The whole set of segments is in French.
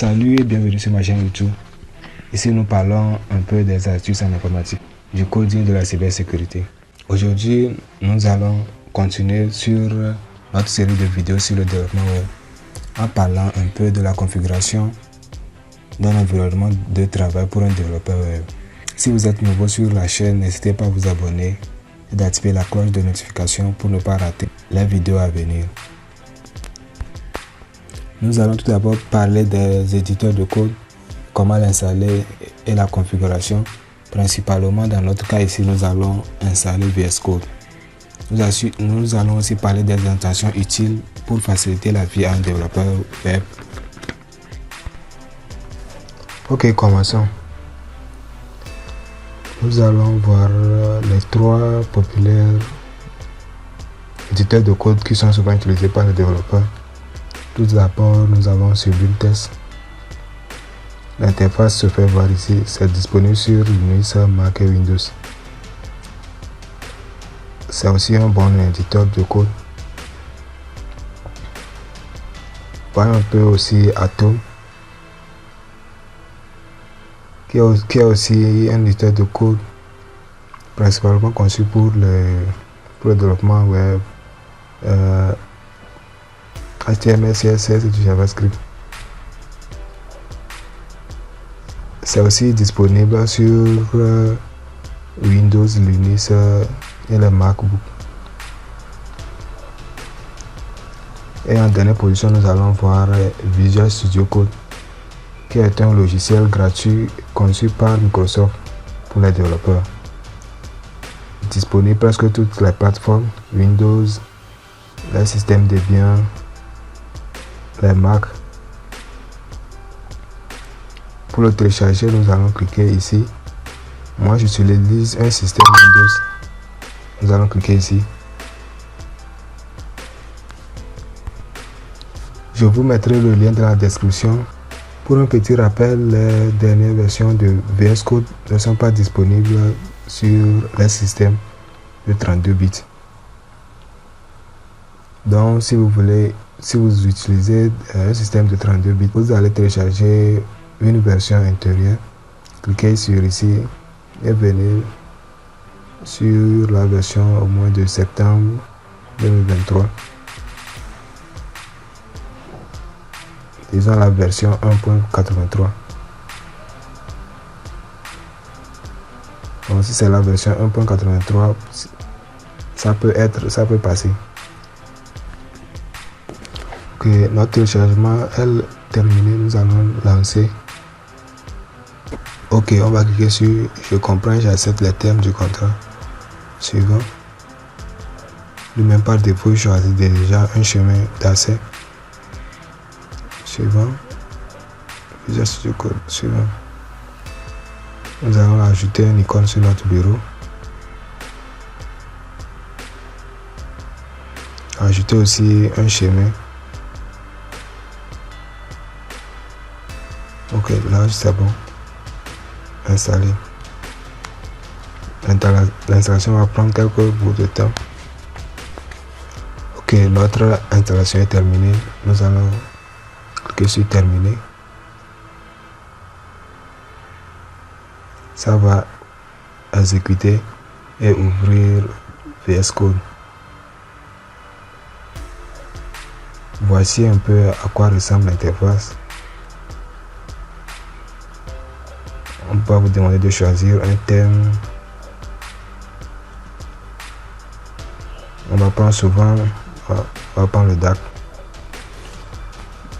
Salut et bienvenue sur ma chaîne YouTube. Ici nous parlons un peu des astuces en informatique, du coding de la cybersécurité. Aujourd'hui nous allons continuer sur notre série de vidéos sur le développement web en parlant un peu de la configuration d'un environnement de travail pour un développeur web. Si vous êtes nouveau sur la chaîne, n'hésitez pas à vous abonner et d'activer la cloche de notification pour ne pas rater les vidéos à venir. Nous allons tout d'abord parler des éditeurs de code, comment l'installer et la configuration. Principalement dans notre cas ici, nous allons installer VS Code. Nous allons aussi parler des intentions utiles pour faciliter la vie à un développeur web. Ok, commençons. Nous allons voir les trois populaires éditeurs de code qui sont souvent utilisés par les développeurs. Tout d'abord, nous avons Buildtest. L'interface se fait voir ici. C'est disponible sur Linux, Mac et Windows. C'est aussi un bon éditeur de code. Voyons un peu aussi Atom, qui est aussi un éditeur de code principalement conçu pour le développement web. HTML, CSS et du JavaScript. C'est aussi disponible sur Windows, Linux et le MacBook. Et en dernière position, nous allons voir Visual Studio Code, qui est un logiciel gratuit conçu par Microsoft pour les développeurs. Disponible presque toutes les plateformes, Windows, les systèmes Debian, les Mac. Pour le télécharger, nous allons cliquer ici. Moi, j'utilise un système Windows. Nous allons cliquer ici. Je vous mettrai le lien dans la description. Pour un petit rappel, les dernières versions de VS Code ne sont pas disponibles sur les systèmes de 32 bits. Donc, si vous utilisez un système de 32 bits, vous allez télécharger une version intérieure. Cliquez sur ici et venez sur la version au mois de septembre 2023. Disons la version 1.83. Donc si c'est la version 1.83, ça peut passer. Ok, notre téléchargement est terminé, nous allons lancer. Ok, on va cliquer sur je comprends, j'accepte les termes du contrat. Suivant. Lui-même par défaut, je choisis déjà un chemin d'accès. Suivant. Visual Studio Code. Suivant. Nous allons ajouter une icône sur notre bureau. Ajouter aussi un chemin. Ok, là c'est bon. Installer. L'installation va prendre quelques bouts de temps. Ok, notre installation est terminée. Nous allons cliquer sur terminer. Ça va exécuter et ouvrir VS Code. Voici un peu à quoi ressemble l'interface. On va vous demander de choisir un thème. On va prendre souvent, on va prendre le dark.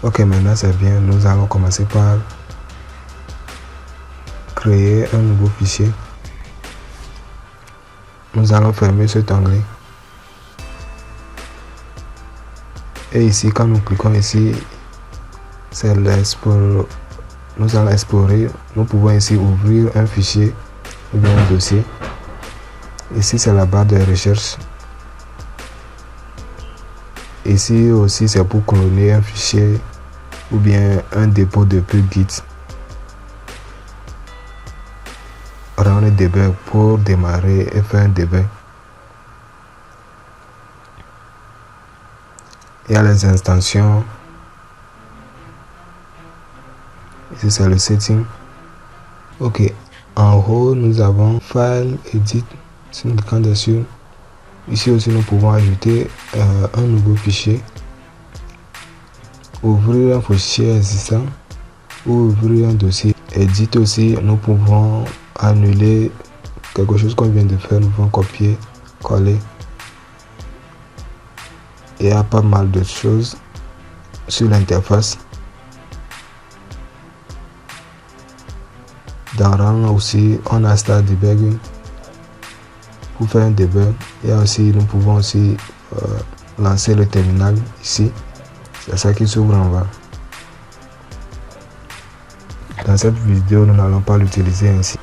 Ok, maintenant c'est bien. Nous allons commencer par créer un nouveau fichier. Nous allons fermer cet onglet. Et ici, quand nous cliquons ici, c'est l'export. Nous allons explorer. Nous pouvons ici ouvrir un fichier ou bien un dossier. Ici, c'est la barre de recherche. Ici aussi, c'est pour cloner un fichier ou bien un dépôt de pub Git. Run le debug pour démarrer et faire un debug. Il y a les extensions Ici c'est le setting. Ok, en haut nous avons File, Edit. Si nous cliquons dessus, ici aussi nous pouvons ajouter un nouveau fichier, ouvrir un fichier existant ou ouvrir un dossier. Edit aussi, nous pouvons annuler quelque chose qu'on vient de faire, nous pouvons copier, coller. Il y a pas mal de choses sur l'interface. Dans Run aussi, on a Start Debugging pour faire un debug. Et aussi, nous pouvons aussi lancer le terminal ici. C'est ça qui s'ouvre en bas. Dans cette vidéo, nous n'allons pas l'utiliser ainsi.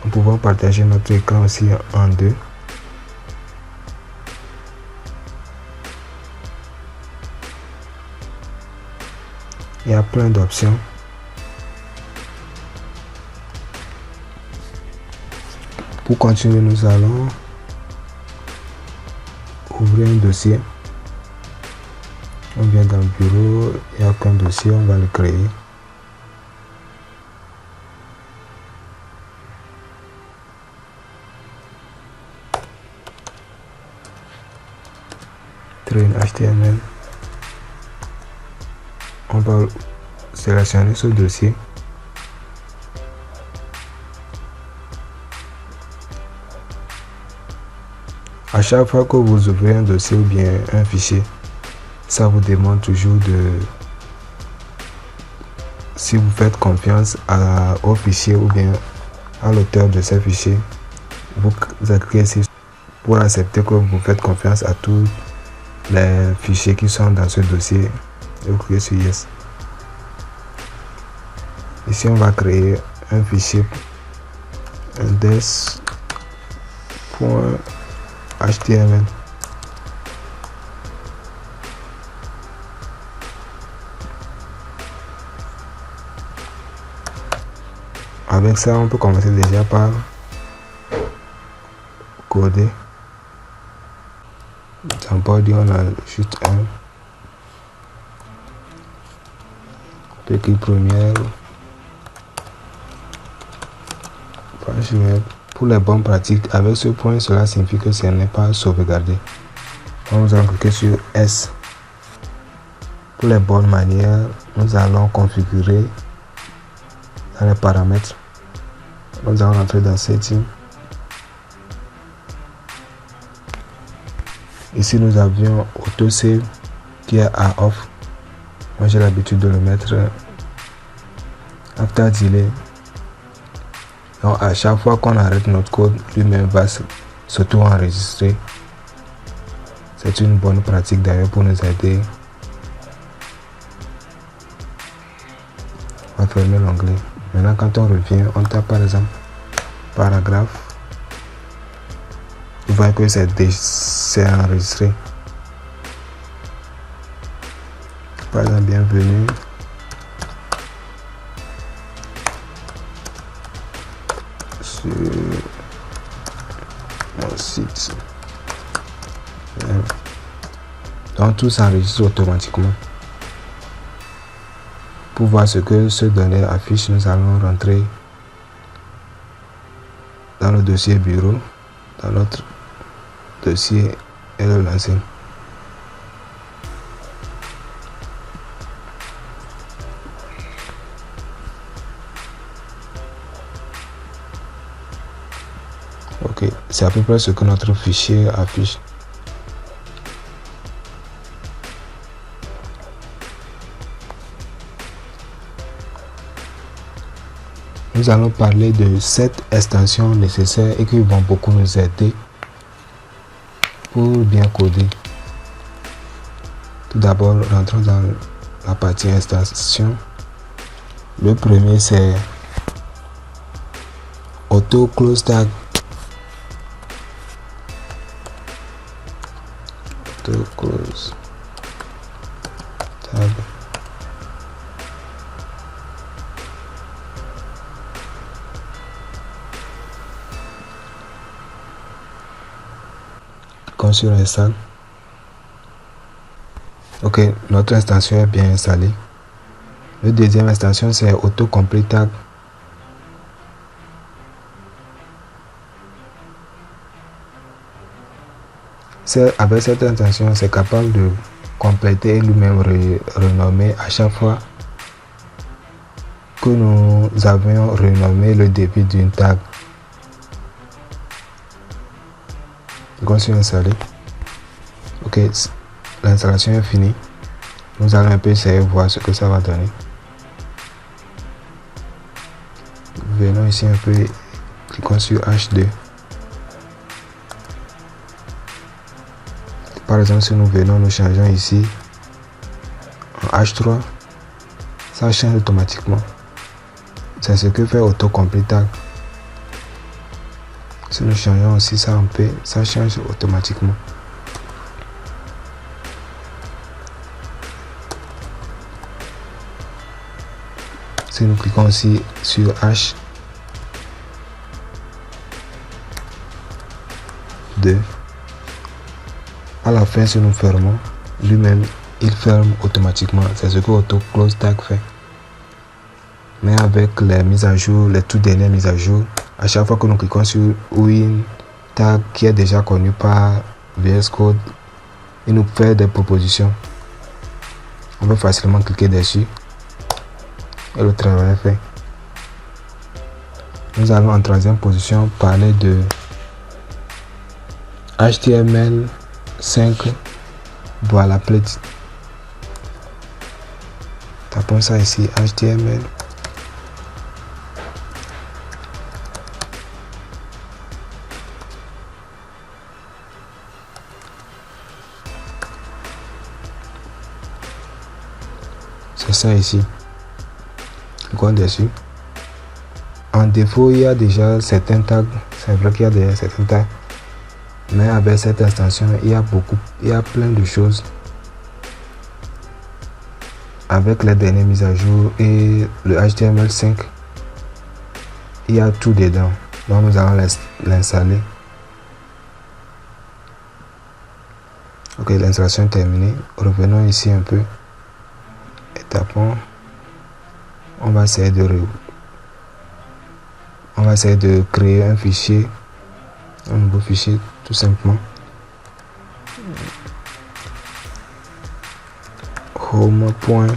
Nous pouvons partager notre écran aussi en deux. Il y a plein d'options. Pour continuer, nous allons ouvrir un dossier. On vient dans le bureau, il n'y a qu'un dossier, on va le créer. Train HTML. On va sélectionner ce dossier. À chaque fois que vous ouvrez un dossier ou bien un fichier, ça vous demande toujours de, si vous faites confiance au fichier ou bien à l'auteur de ce fichier, vous cliquez ici pour accepter que vous faites confiance à tous les fichiers qui sont dans ce dossier et vous cliquez sur Yes. Ici on va créer un fichier index.html. Avec ça, on peut commencer déjà par coder. Dans body, on a juste un petit première page web. Pour les bonnes pratiques, avec ce point, cela signifie que ce n'est pas sauvegardé. Nous allons cliquer sur S. Pour les bonnes manières, nous allons configurer dans les paramètres. Nous allons entrer dans Setting. Ici, nous avions Autosave qui est à Off. Moi, j'ai l'habitude de le mettre After Delay. Donc, à chaque fois qu'on arrête notre code, lui-même va s'auto-enregistrer. C'est une bonne pratique d'ailleurs pour nous aider. On va fermer l'onglet. Maintenant, quand on revient, on tape par exemple paragraphe. Vous voyez que c'est enregistré. Par exemple, bienvenue. Sur mon site. Donc tout s'enregistre automatiquement. Pour voir ce que ce données affiche, nous allons rentrer dans le dossier bureau, dans notre dossier et le lancer. Ok, c'est à peu près ce que notre fichier affiche. Nous allons parler de 7 extensions nécessaires et qui vont beaucoup nous aider pour bien coder. Tout d'abord, rentrons dans la partie extension. Le premier, c'est Auto Close Tag. Auto Close Tag. Sur Install. Ok, notre extension est bien installée. Le deuxième extension, c'est Autocomplete Tag. Avec cette extension, c'est capable de compléter et lui-même renommer à chaque fois que nous avions renommé le début d'une tag. Quand je suis installé, ok, l'installation est finie. Nous allons un peu essayer de voir ce que ça va donner. Venons ici un peu, cliquons sur H2. Par exemple, si nous venons, nous changeons ici en H3, ça change automatiquement. C'est ce que fait Autocomplete Tag. Si nous changeons aussi ça un peu, ça change automatiquement. Si nous cliquons aussi sur H2, à la fin, si nous fermons, lui-même, il ferme automatiquement. C'est ce que Autoclose Tag fait. Mais avec les mises à jour, les toutes dernières mises à jour, à chaque fois que nous cliquons sur une tag qui est déjà connue par VS Code, il nous fait des propositions. On peut facilement cliquer dessus et le travail est fait. Nous allons en troisième position parler de HTML5 boilerplate. Tapons ça ici, HTML. C'est ça ici. Cliquons dessus. En défaut, il y a déjà certains tags. C'est vrai qu'il y a déjà certains tags. Mais avec cette extension, il y a plein de choses. Avec les dernières mises à jour et le HTML5, il y a tout dedans. Donc nous allons l'installer. Ok, l'installation est terminée. Revenons ici un peu. Et tapons. On va essayer de créer un fichier, un nouveau fichier tout simplement. home.html.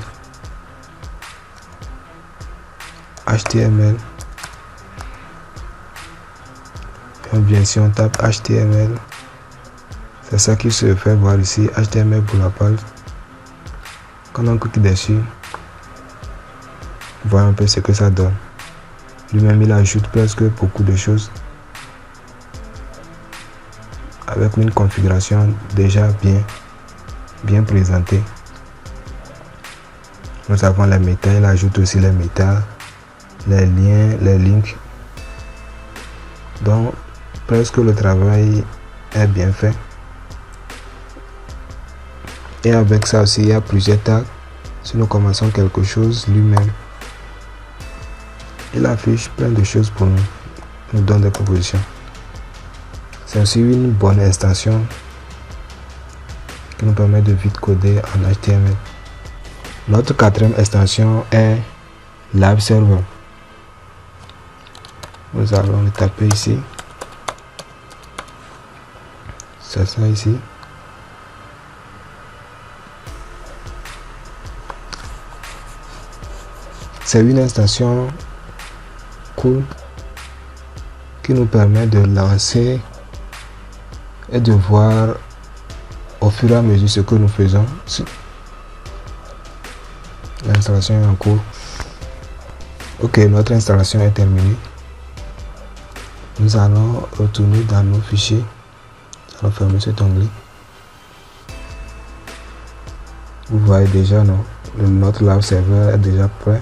Et bien si on tape HTML, c'est ça qui se fait voir ici, HTML pour la page. Quand on clique dessus, voyons un peu ce que ça donne. Lui-même il ajoute presque beaucoup de choses avec une configuration déjà bien présentée. Nous avons les méta, il ajoute aussi les méta, les liens, les links. Donc presque le travail est bien fait. Et avec ça aussi il y a plusieurs tags. Si nous commençons quelque chose, lui-même il affiche plein de choses pour nous donne des propositions. C'est aussi une bonne extension qui nous permet de vite coder en HTML. Notre quatrième extension est Live Server. Nous allons le taper ici. C'est ça ici. C'est une extension cool qui nous permet de lancer et de voir au fur et à mesure ce que nous faisons. L'installation est en cours. Ok, notre installation est terminée. Nous allons retourner dans nos fichiers. Nous allons fermer cet onglet. Vous voyez déjà, non? Notre live server est déjà prêt.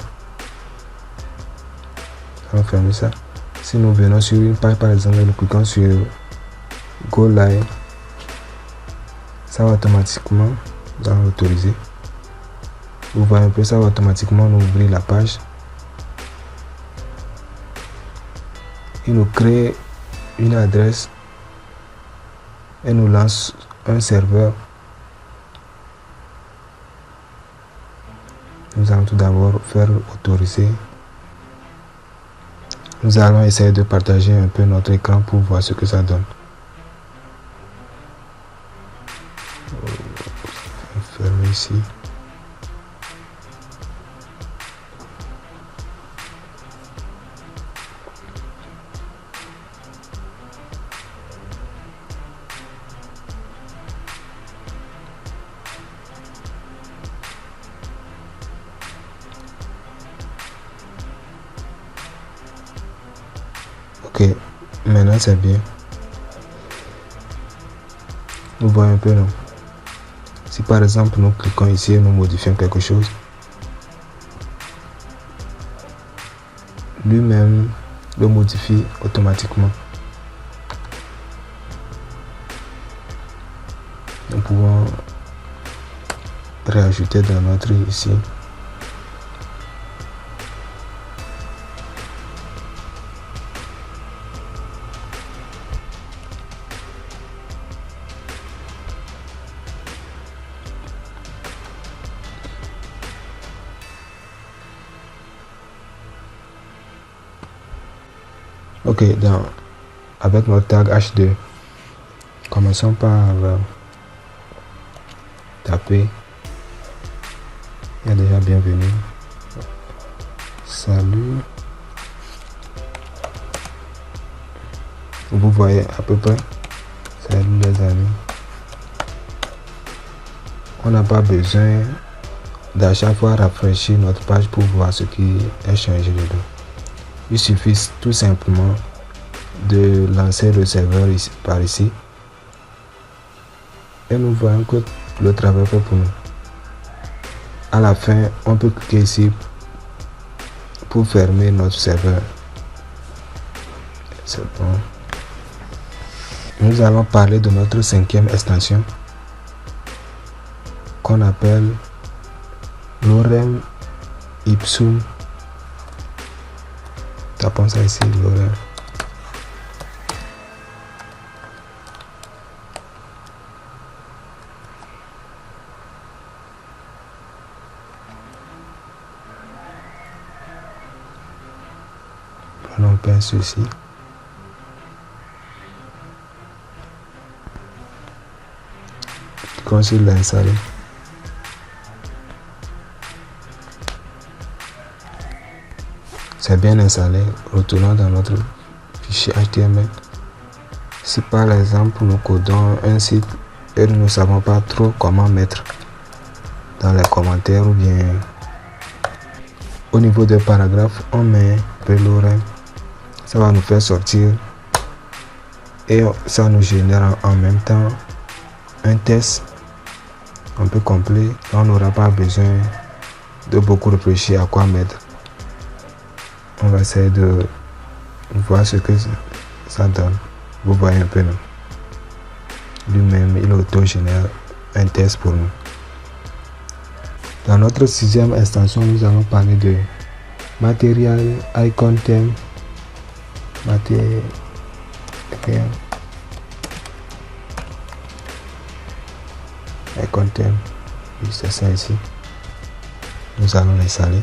Nous allons fermer ça. Si nous venons sur une page, par exemple, nous cliquons sur Go Live, ça va automatiquement, nous allons l'autoriser. Vous voyez un peu, ça va automatiquement nous ouvrir la page. Il nous crée une adresse et nous lance un serveur. Nous nous allons tout d'abord faire autoriser. Nous allons essayer de partager un peu notre écran pour voir ce que ça donne. Fermer ici. Ok, maintenant c'est bien. Nous voyons un peu, non? Si par exemple nous cliquons ici et nous modifions quelque chose, lui-même le modifie automatiquement. Nous pouvons réajouter dans notre ici. Ok, avec notre tag H2, commençons par taper. Il y a déjà bienvenue. Salut. Vous voyez à peu près. Salut les amis. On n'a pas besoin d'à chaque fois rafraîchir notre page pour voir ce qui est changé dedans. Il suffit tout simplement de lancer le serveur ici, par ici, et nous voyons que le travail fait pour nous. À la fin, on peut cliquer ici pour fermer notre serveur. C'est bon. Nous allons parler de notre 5e extension qu'on appelle Lorem Ipsum. Tapons ça ici, Lorem. Prenons bien ceci. Cliquons sur l'installer. C'est bien installé. Retournons dans notre fichier HTML. Si par exemple nous codons un site et nous ne savons pas trop comment mettre dans les commentaires ou bien au niveau des paragraphes, on met Lorem. Ça va nous faire sortir et ça nous génère en même temps un test un peu complet. On n'aura pas besoin de beaucoup réfléchir à quoi mettre. On va essayer de voir ce que ça donne. Vous voyez un peu, non? Lui-même, il auto-génère un test pour nous. Dans notre 6e extension, nous allons parler de Material Icon Theme. Material Icon Theme. C'est ça ici. Nous allons l'installer.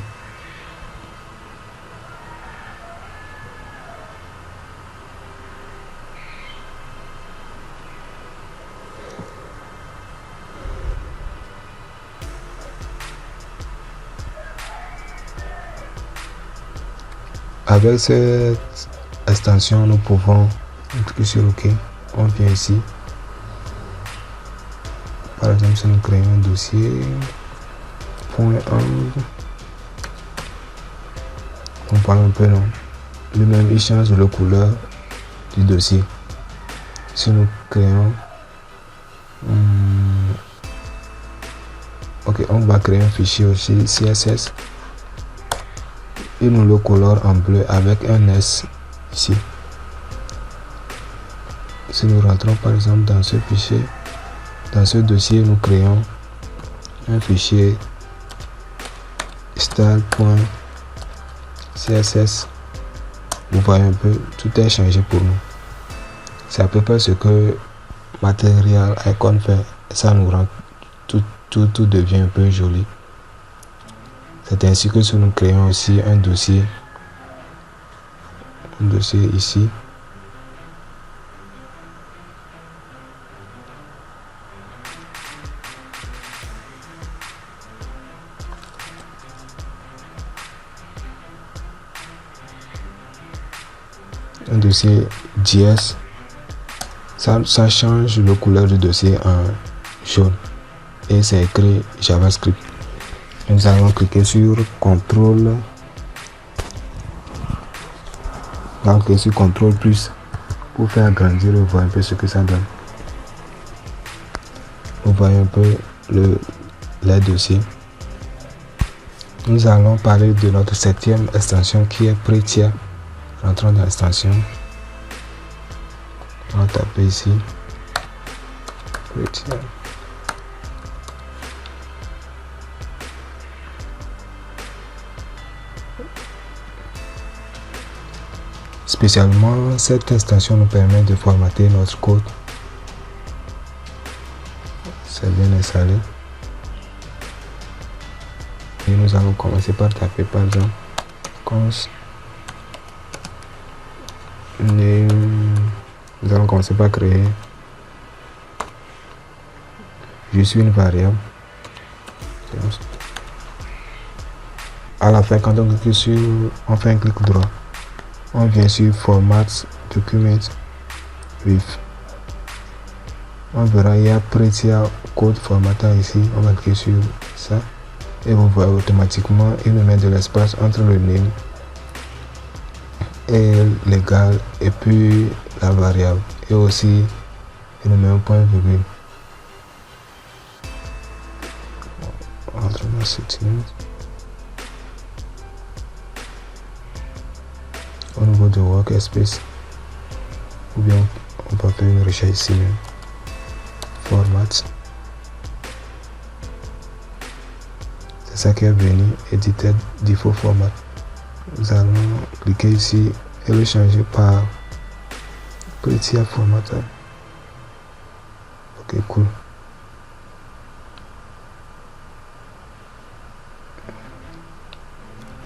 Avec cette extension, nous pouvons cliquer sur OK. On vient ici. Par exemple, si nous créons un dossier, point 1, on parle un peu, non? Lui-même, il change la couleur du dossier. Si nous créons, ok, on va créer un fichier aussi CSS. Il nous le colore en bleu avec un S ici. Si nous rentrons par exemple dans ce fichier, dans ce dossier, nous créons un fichier style.css. Vous voyez un peu, tout est changé pour nous. C'est à peu près ce que Material Icon fait. Ça nous rend tout devient un peu joli. C'est ainsi que nous créons aussi un dossier ici. Un dossier JS. Ça change la couleur du dossier en jaune et c'est écrit JavaScript. Nous allons cliquer sur CTRL. Donc cliquer sur CTRL plus pour faire grandir et voir un peu ce que ça donne. Vous voyez un peu les dossiers. Nous allons parler de notre 7e extension qui est Prettier. Rentrons dans l'extension. On va taper ici Prettier. Spécialement, cette extension nous permet de formater notre code. C'est bien installé. Et nous allons commencer par taper par exemple const. Nous allons commencer par créer juste une variable. À la fin, quand on clique sur, on fait un clic droit. On vient sur Format Document with. On verra, il y a Prettier Code Formatter ici. On va cliquer sur ça. Et vous voyez automatiquement, il me met de l'espace entre le name et l'égal et puis la variable. Et aussi, il me met un point virgule. Entre nos settings. Au niveau de Workspace, ou bien on peut faire une recherche ici même. Format. C'est ça qui est venu, éditer default format. Nous allons cliquer ici et le changer par Prettier Formatter. Ok, cool.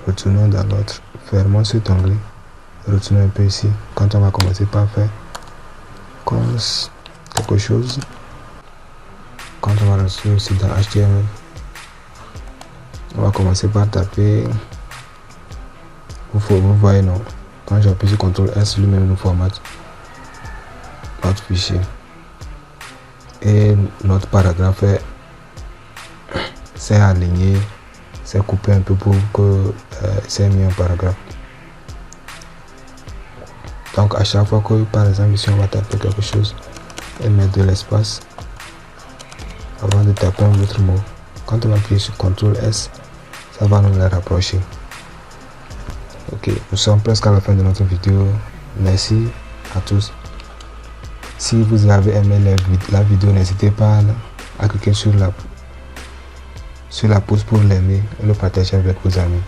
Retournons dans l'autre. Fermons cet onglet. Retournons un peu ici. Quand on va commencer par faire quelque chose. Quand on va rester aussi dans HTML. On va commencer par taper. Vous voyez, non? Quand j'appuie sur CTRL S, lui-même nous formate notre fichier. Et notre paragraphe c'est aligné, c'est coupé un peu pour que c'est mis en paragraphe. Donc à chaque fois que par exemple ici on va taper quelque chose et mettre de l'espace avant de taper un autre mot, quand on va appuyer sur CTRL S, ça va nous les rapprocher. Ok, nous sommes presque à la fin de notre vidéo. Merci à tous. Si vous avez aimé la vidéo, n'hésitez pas à cliquer sur la pouce pour l'aimer et le partager avec vos amis.